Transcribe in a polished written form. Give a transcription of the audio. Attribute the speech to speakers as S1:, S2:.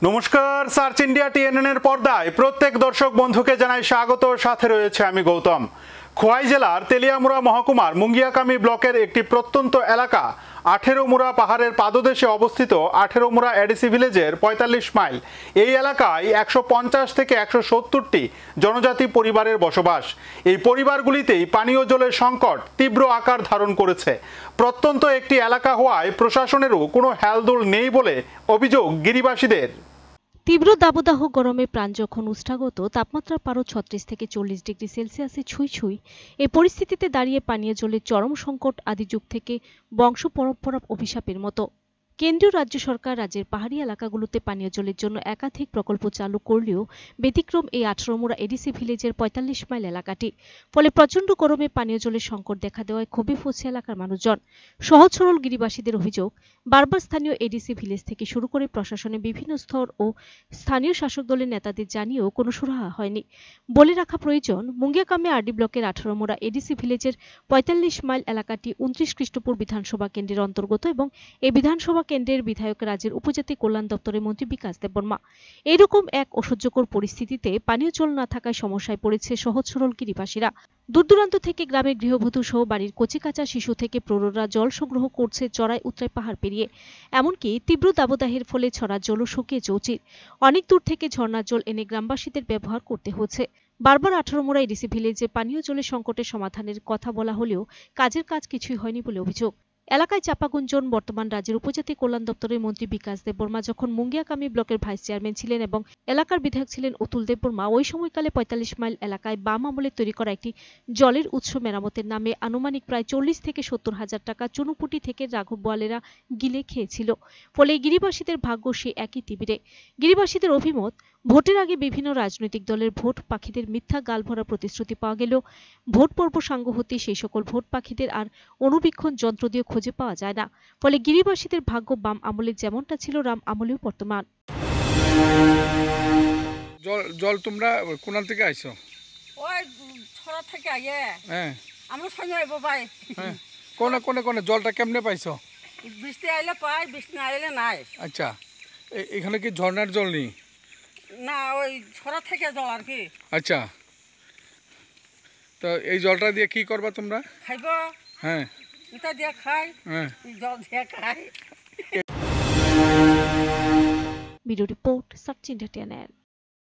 S1: নমস্কার, search India TNN এর পর্দায় প্রত্যেক দর্শক বন্ধুকে জানাই স্বাগত। সাথে রয়েছে আমি গৌতম। খোয়াই জেলার তেলিয়ামুড়া মহকুমার মুঙ্গিয়াকামি ব্লকের একটি প্রত্যন্ত এলাকা 18 মুড়া পাহাড়ের পাদদেশে অবস্থিত 18 মুড়া এডিসি ভিলেজের 45 মাইল এই এলাকায় 150 থেকে 170টি জনজাতি পরিবারের বসবাস। এই পরিবারগুলিতেই পানীয় জলের সংকট তীব্র আকার ধারণ করেছে। প্রত্যন্ত একটি এলাকা হওয়ায় প্রশাসনেরও কোনো হেলদোল নেই বলে অভিযোগ গিরিবাসীদের।
S2: তীব্র দাবদাহ গরমে প্রাণ যখন উষ্ঠাগত, তাপমাত্রার পারদ 36 থেকে 40 ডিগ্রি সেলসিয়াসে ছুঁই ছুঁই। এই পরিস্থিতিতে দাঁড়িয়ে পানীয় জলের চরম সংকট আদি যুগ থেকে বংশ পরম্পরা অভিশাপের মতো। কেন্দ্রীয় রাজ্য সরকার রাজ্যের পাহাড়ি এলাকাগুলোতে পানীয় জলের জন্য একাধিক প্রকল্প চালু করলেও ব্যতিক্রম এই 18 মুড়া এডিসি ভিলেজের 45 মাইল এলাকাটি। ফলে প্রচণ্ড গরমে পানীয় জলের সংকট দেখা দেওয়ায় ক্ষোভে ফুঁসছে এলাকার মানুষজন। সহজ সরল গিরিবাসীদের অভিযোগ, বারবার স্থানীয় এডিসি ভিলেজ থেকে শুরু করে প্রশাসনের বিভিন্ন স্তর ও স্থানীয় শাসক দলের নেতাদের জানিয়েও কোনো সুরাহা হয়নি। বলে রাখা প্রয়োজন, মুঙ্গিয়াকামি আরডি ব্লকের 18 মুড়া এডিসি ভিলেজের 45 মাইল এলাকাটি 29 খ্রিস্টপুর বিধানসভা কেন্দ্রের অন্তর্গত এবং এই বিধানসভা কেন্দ্রের বিধায়ক রাজ্যের উপজাতি কল্যাণ দপ্তরের মন্ত্রী বিকাশ দেববর্মা। এরকম এক অসহ্যকর পরিস্থিতিতে পানীয় জল না থাকায় সমস্যায় পড়েছে সহজ সরল গিরিবাসীরা। দূর দূরান্ত থেকে গ্রামের গৃহবধূ সহ বাড়ির কচিকাঁচা শিশু থেকে প্রৌঢ়রা জল সংগ্রহ করছে চড়াই উতরাই পাহাড় পেরিয়ে। এমনকি তীব্র দাবদাহের ফলে ছড়া জলও শুকিয়ে চৌচির। অনেক দূর থেকে ঝর্ণার জল এনে গ্রামবাসীদের ব্যবহার করতে হচ্ছে। বারবার 18 মুড়া এডিসি ভিলেজে পানীয় জলের সংকটের সমাধানের কথা বলা হলেও কাজের কাজ কিছুই হয়নি বলে অভিযোগ। এলাকায় চাপা গুঞ্জন, বর্তমান রাজ্যের উপজাতি কল্যাণ দপ্তরের মন্ত্রী বিকাশ দেববর্মা যখন মুঙ্গিয়াকামি ব্লকের ভাইস চেয়ারম্যান ছিলেন এবং এলাকার বিধায়ক ছিলেন অতুল দেববর্মা, ওই সময়কালে 45 মাইল এলাকায় বাম আমলে তৈরি করা একটি জলের উৎস মেরামতের নামে আনুমানিক প্রায় 40 থেকে 70 হাজার টাকা চুনুপুটি থেকে রাঘব বোয়ালেরা গিলে খেয়েছিল। ফলে গিরিবাসীদের ভাগ্য সে একই তিবিরে। গিরিবাসীদের অভিমত, ভোটের আগে বিভিন্ন রাজনৈতিক দলের ভোট পাখিদের মিথ্যা গালভরা প্রতিশ্রুতি পাওয়া গেলেও ভোট পর্ব সাঙ্গ হতে সেই সকল ভোট পাখিদের আর অনুবীক্ষণ যন্ত্র দিয়ে খুঁজে পাওয়া যায় না। ফলে গিরিবাসীদের ভাগ্য বাম আমলে যেমনটা ছিল রাম আমলেও বর্তমান।
S3: জল তোমরা কোন থেকে আইছো?
S4: ওই ছড়া থেকে আইয়ে।
S3: হ্যাঁ,
S4: আমরা সঙ্গে আইবো ভাই।
S3: হ্যাঁ, কোনে জলটা কেমনে পাইছো?
S4: বৃষ্টি আইলে পাই, বৃষ্টি না আইলে নাই।
S3: আচ্ছা, এখানে কি ঝর্ণার জল নেই?
S4: না, ওই ছড়া থেকে জল আর কি।
S3: আচ্ছা, তো এই জলটা দিয়ে কি করবা তোমরা?
S4: খাইব,
S3: হ্যাঁ,
S4: এটা দিয়ে খাই,
S3: হ্যাঁ,
S4: জল দিয়ে খাই।
S2: Video report, search India TNN.